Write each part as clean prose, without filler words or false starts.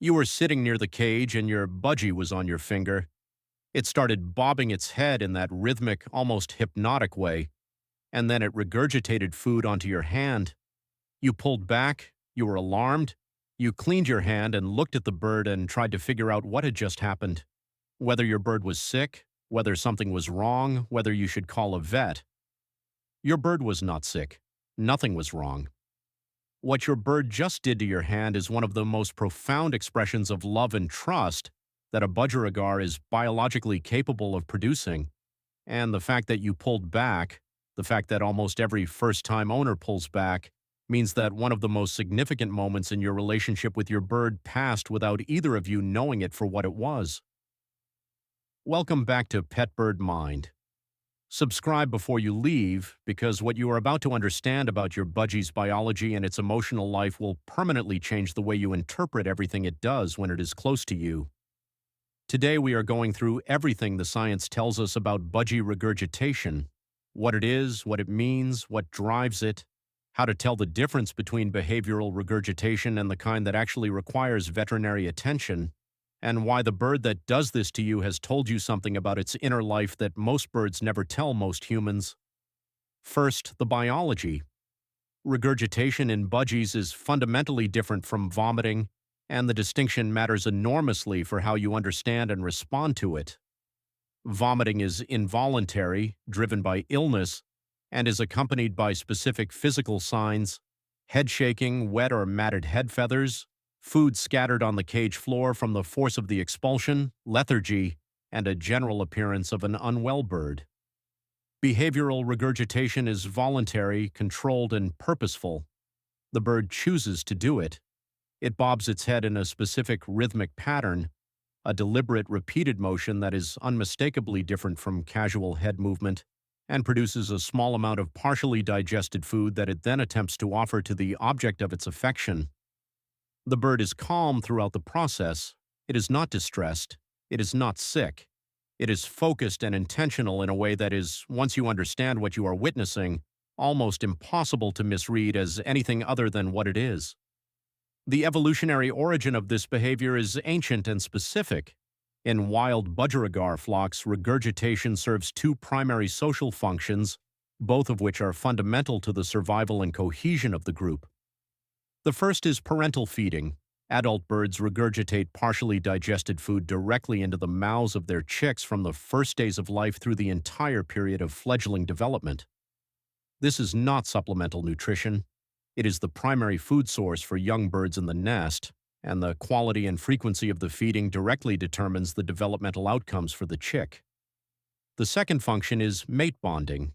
You were sitting near the cage and your budgie was on your finger. It started bobbing its head in that rhythmic, almost hypnotic way, and then it regurgitated food onto your hand. You pulled back, you were alarmed, you cleaned your hand and looked at the bird and tried to figure out what had just happened. Whether your bird was sick, whether something was wrong, whether you should call a vet. Your bird was not sick. Nothing was wrong. What your bird just did to your hand is one of the most profound expressions of love and trust that a budgerigar is biologically capable of producing. And the fact that you pulled back, the fact that almost every first-time owner pulls back, means that one of the most significant moments in your relationship with your bird passed without either of you knowing it for what it was. Welcome back to Pet Bird Mind. Subscribe before you leave, because what you are about to understand about your budgie's biology and its emotional life will permanently change the way you interpret everything it does when it is close to you. Today we are going through everything the science tells us about budgie regurgitation, what it is, what it means, what drives it, how to tell the difference between behavioral regurgitation and the kind that actually requires veterinary attention, and why the bird that does this to you has told you something about its inner life that most birds never tell most humans. First, the biology. Regurgitation in budgies is fundamentally different from vomiting, and the distinction matters enormously for how you understand and respond to it. Vomiting is involuntary, driven by illness, and is accompanied by specific physical signs: head shaking, wet or matted head feathers, food scattered on the cage floor from the force of the expulsion, lethargy, and a general appearance of an unwell bird. Behavioral regurgitation is voluntary, controlled, and purposeful. The bird chooses to do it. It bobs its head in a specific rhythmic pattern, a deliberate, repeated motion that is unmistakably different from casual head movement, and produces a small amount of partially digested food that it then attempts to offer to the object of its affection. The bird is calm throughout the process. It is not distressed. It is not sick. It is focused and intentional in a way that is, once you understand what you are witnessing, almost impossible to misread as anything other than what it is. The evolutionary origin of this behavior is ancient and specific. In wild budgerigar flocks, regurgitation serves two primary social functions, both of which are fundamental to the survival and cohesion of the group. The first is parental feeding. Adult birds regurgitate partially digested food directly into the mouths of their chicks from the first days of life through the entire period of fledgling development. This is not supplemental nutrition. It is the primary food source for young birds in the nest, and the quality and frequency of the feeding directly determines the developmental outcomes for the chick. The second function is mate bonding.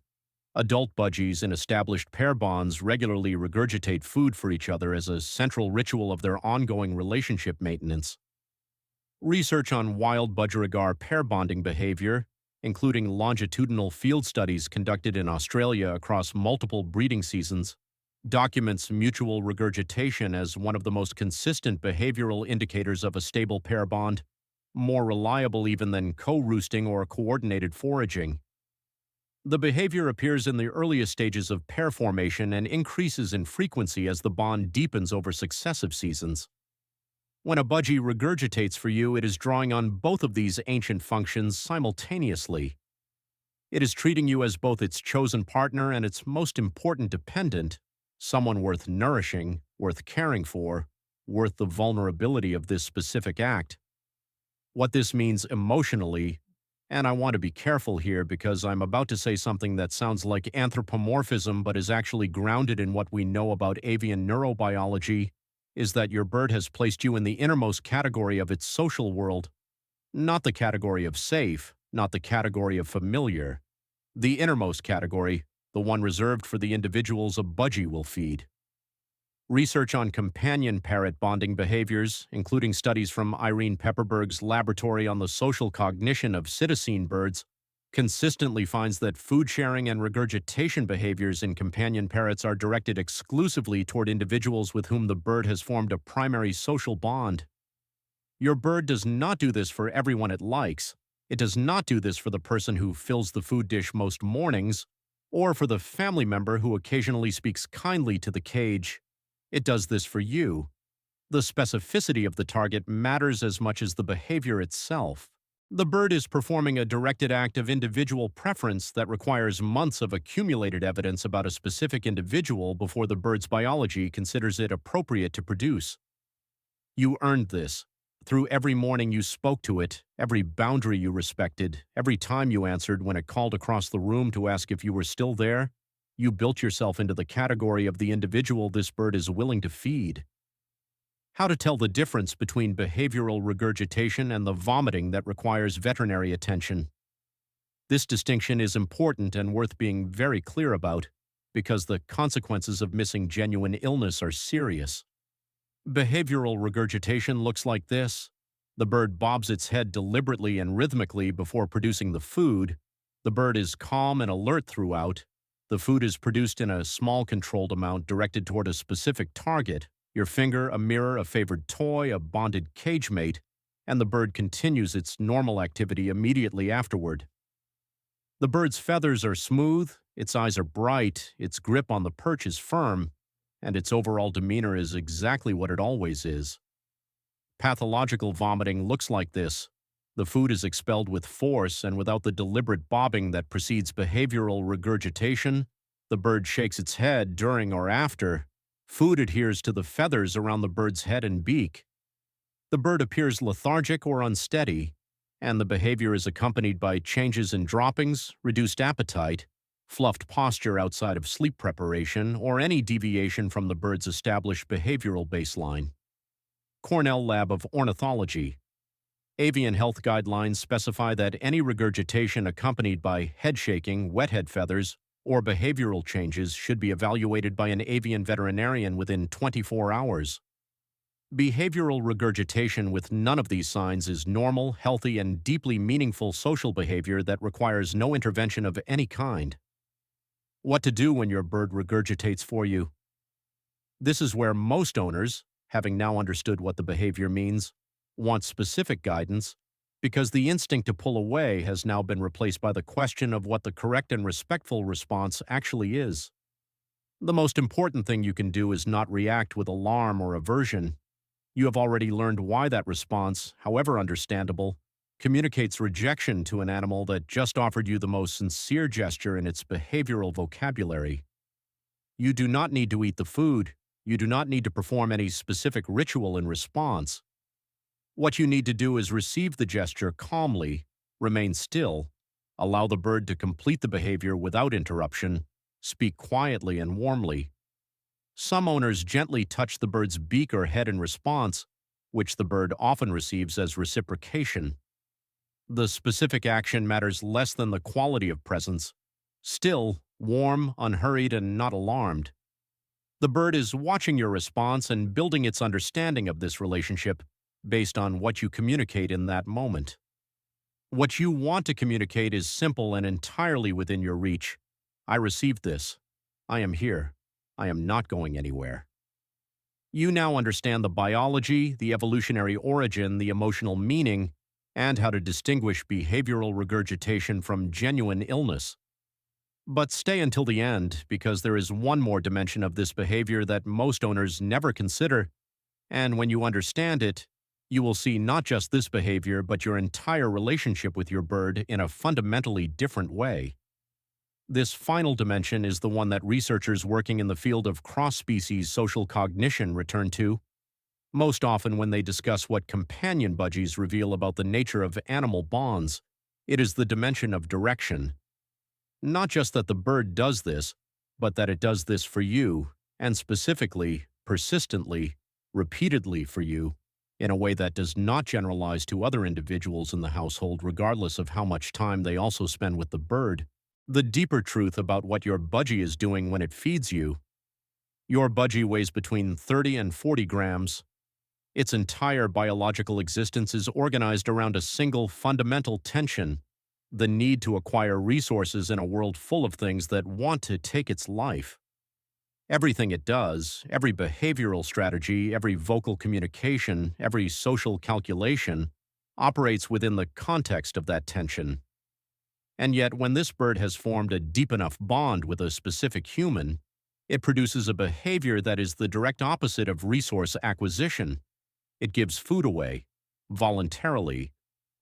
Adult budgies in established pair bonds regularly regurgitate food for each other as a central ritual of their ongoing relationship maintenance. Research on wild budgerigar pair bonding behavior, including longitudinal field studies conducted in Australia across multiple breeding seasons, documents mutual regurgitation as one of the most consistent behavioral indicators of a stable pair bond, more reliable even than co-roosting or coordinated foraging. The behavior appears in the earliest stages of pair formation and increases in frequency as the bond deepens over successive seasons. When a budgie regurgitates for you, it is drawing on both of these ancient functions simultaneously. It is treating you as both its chosen partner and its most important dependent, someone worth nourishing, worth caring for, worth the vulnerability of this specific act. What this means emotionally, and I want to be careful here because I'm about to say something that sounds like anthropomorphism but is actually grounded in what we know about avian neurobiology, is that your bird has placed you in the innermost category of its social world, not the category of safe, not the category of familiar, the innermost category, the one reserved for the individuals a budgie will feed. Research on companion parrot bonding behaviors, including studies from Irene Pepperberg's laboratory on the social cognition of psittacine birds, consistently finds that food sharing and regurgitation behaviors in companion parrots are directed exclusively toward individuals with whom the bird has formed a primary social bond. Your bird does not do this for everyone it likes. It does not do this for the person who fills the food dish most mornings, or for the family member who occasionally speaks kindly to the cage. It does this for you. The specificity of the target matters as much as the behavior itself. The bird is performing a directed act of individual preference that requires months of accumulated evidence about a specific individual before the bird's biology considers it appropriate to produce. You earned this. Through every morning you spoke to it, every boundary you respected, every time you answered when it called across the room to ask if you were still there, you built yourself into the category of the individual this bird is willing to feed. How to tell the difference between behavioral regurgitation and the vomiting that requires veterinary attention. This distinction is important and worth being very clear about, because the consequences of missing genuine illness are serious. Behavioral regurgitation looks like this. The bird bobs its head deliberately and rhythmically before producing the food. The bird is calm and alert throughout. The food is produced in a small controlled amount directed toward a specific target: your finger, a mirror, a favored toy, a bonded cage mate, and the bird continues its normal activity immediately afterward. The bird's feathers are smooth, its eyes are bright, its grip on the perch is firm, and its overall demeanor is exactly what it always is. Pathological vomiting looks like this. The food is expelled with force and without the deliberate bobbing that precedes behavioral regurgitation. The bird shakes its head during or after. Food adheres to the feathers around the bird's head and beak. The bird appears lethargic or unsteady, and the behavior is accompanied by changes in droppings, reduced appetite, fluffed posture outside of sleep preparation, or any deviation from the bird's established behavioral baseline. Cornell Lab of Ornithology. Avian health guidelines specify that any regurgitation accompanied by head shaking, wet head feathers, or behavioral changes should be evaluated by an avian veterinarian within 24 hours. Behavioral regurgitation with none of these signs is normal, healthy, and deeply meaningful social behavior that requires no intervention of any kind. What to do when your bird regurgitates for you? This is where most owners, having now understood what the behavior means, want specific guidance, because the instinct to pull away has now been replaced by the question of what the correct and respectful response actually is. The most important thing you can do is not react with alarm or aversion. You have already learned why that response, however understandable, communicates rejection to an animal that just offered you the most sincere gesture in its behavioral vocabulary. You do not need to eat the food. You do not need to perform any specific ritual in response. What you need to do is receive the gesture calmly, remain still, allow the bird to complete the behavior without interruption, speak quietly and warmly. Some owners gently touch the bird's beak or head in response, which the bird often receives as reciprocation. The specific action matters less than the quality of presence. Still, warm, unhurried, and not alarmed. The bird is watching your response and building its understanding of this relationship based on what you communicate in that moment. What you want to communicate is simple and entirely within your reach. I received this. I am here. I am not going anywhere. You now understand the biology, the evolutionary origin, the emotional meaning, and how to distinguish behavioral regurgitation from genuine illness. But stay until the end, because there is one more dimension of this behavior that most owners never consider, and when you understand it, you will see not just this behavior but your entire relationship with your bird in a fundamentally different way. This final dimension is the one that researchers working in the field of cross-species social cognition return to, most often when they discuss what companion budgies reveal about the nature of animal bonds. It is the dimension of direction. Not just that the bird does this, but that it does this for you, and specifically, persistently, repeatedly for you, in a way that does not generalize to other individuals in the household regardless of how much time they also spend with the bird. The deeper truth about what your budgie is doing when it feeds you. Your budgie weighs between 30 and 40 grams. Its entire biological existence is organized around a single fundamental tension: the need to acquire resources in a world full of things that want to take its life. Everything it does, every behavioral strategy, every vocal communication, every social calculation, operates within the context of that tension. And yet, when this bird has formed a deep enough bond with a specific human, it produces a behavior that is the direct opposite of resource acquisition. It gives food away, voluntarily,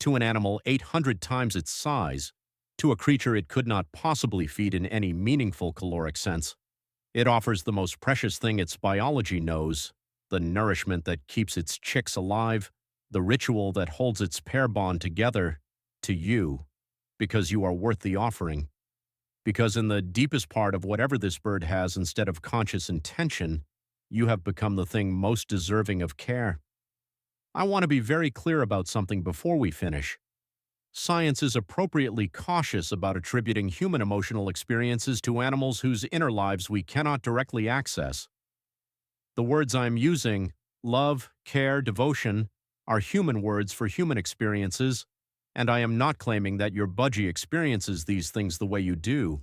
to an animal 800 times its size, to a creature it could not possibly feed in any meaningful caloric sense. It offers the most precious thing its biology knows, the nourishment that keeps its chicks alive, the ritual that holds its pair bond together, to you, because you are worth the offering. Because in the deepest part of whatever this bird has instead of conscious intention, you have become the thing most deserving of care. I want to be very clear about something before we finish. Science is appropriately cautious about attributing human emotional experiences to animals whose inner lives we cannot directly access. The words I'm using, love, care, devotion, are human words for human experiences, and I am not claiming that your budgie experiences these things the way you do.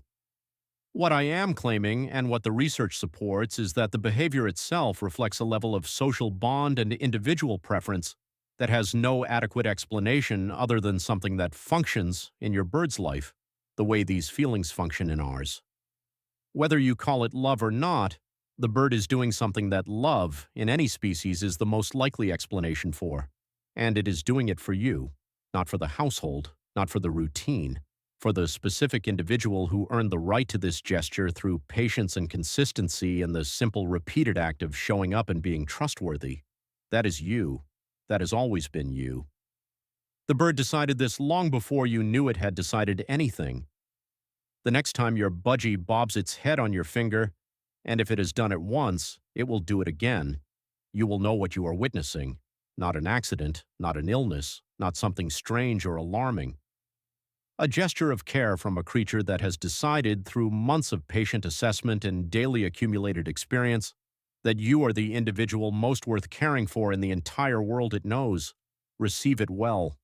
What I am claiming, and what the research supports, is that the behavior itself reflects a level of social bond and individual preference that has no adequate explanation other than something that functions in your bird's life, the way these feelings function in ours. Whether you call it love or not, the bird is doing something that love, in any species, is the most likely explanation for. And it is doing it for you, not for the household, not for the routine, for the specific individual who earned the right to this gesture through patience and consistency and the simple repeated act of showing up and being trustworthy. That is you. That has always been you. The bird decided this long before you knew it had decided anything. The next time your budgie bobs its head on your finger, and if it has done it once, it will do it again, you will know what you are witnessing. Not an accident, not an illness, not something strange or alarming. A gesture of care from a creature that has decided, through months of patient assessment and daily accumulated experience, that you are the individual most worth caring for in the entire world it knows. Receive it well.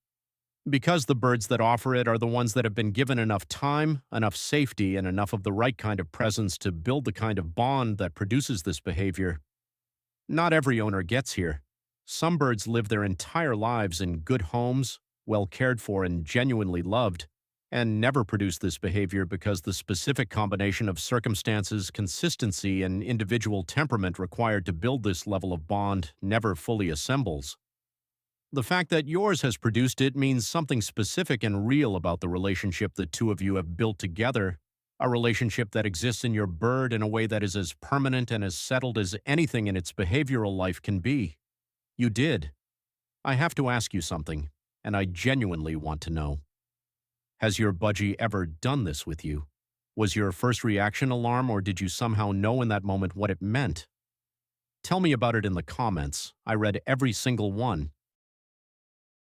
Because the birds that offer it are the ones that have been given enough time, enough safety, and enough of the right kind of presence to build the kind of bond that produces this behavior. Not every owner gets here. Some birds live their entire lives in good homes, well cared for and genuinely loved, and never produce this behavior because the specific combination of circumstances, consistency, and individual temperament required to build this level of bond never fully assembles. The fact that yours has produced it means something specific and real about the relationship the two of you have built together, a relationship that exists in your bird in a way that is as permanent and as settled as anything in its behavioral life can be. You did. I have to ask you something, and I genuinely want to know. Has your budgie ever done this with you? Was your first reaction alarm, or did you somehow know in that moment what it meant? Tell me about it in the comments. I read every single one.